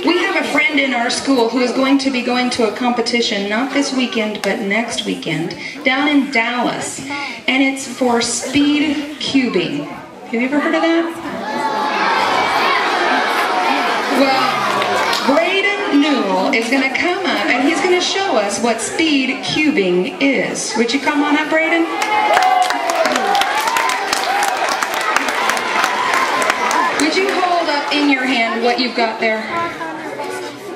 We have a friend in our school who is going to be going to a competition, not this weekend, but next weekend, down in Dallas. And it's for speed cubing. Have you ever heard of that? Well, Braeden is going to come up and he's going to show us what speed cubing is. Would you come on up, Braeden? Would you hold up in your hand what you've got there?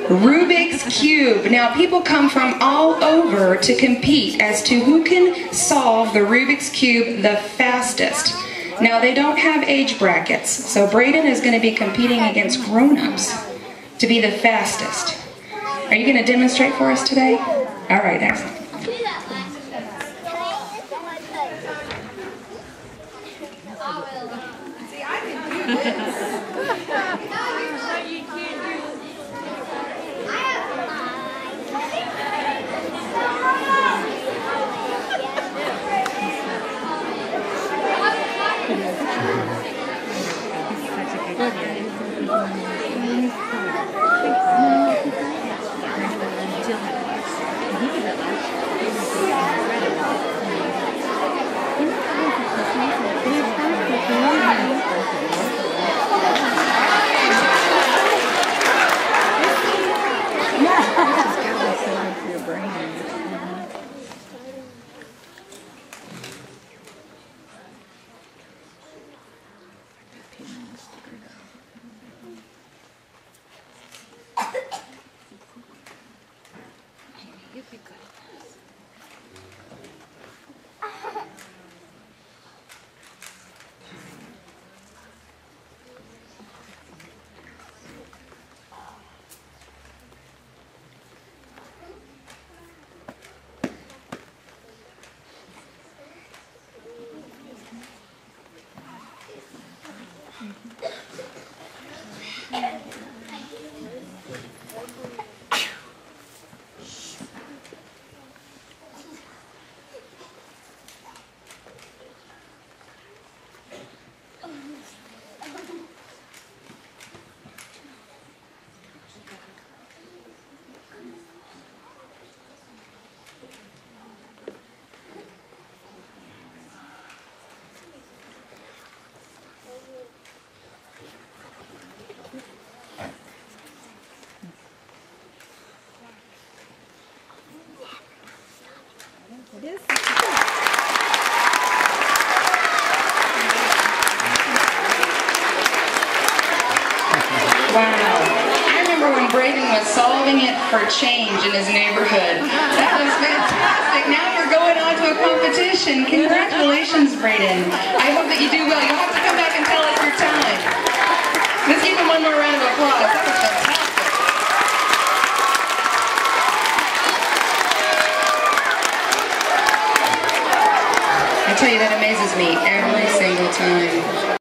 Rubik's Cube. Now, people come from all over to compete as to who can solve the Rubik's Cube the fastest. Now, they don't have age brackets, so Braeden is going to be competing against grown-ups to be the fastest. Are you going to demonstrate for us today? All right, excellent. See, I can do this. Wow. I remember when Braeden was solving it for change in his neighborhood. That was fantastic. Now you're going on to a competition. Congratulations, Braeden. I hope that you do well. You'll have to come back and tell us your time. Let's give him one more round of applause. That was fantastic. I tell you, that amazes me every single time.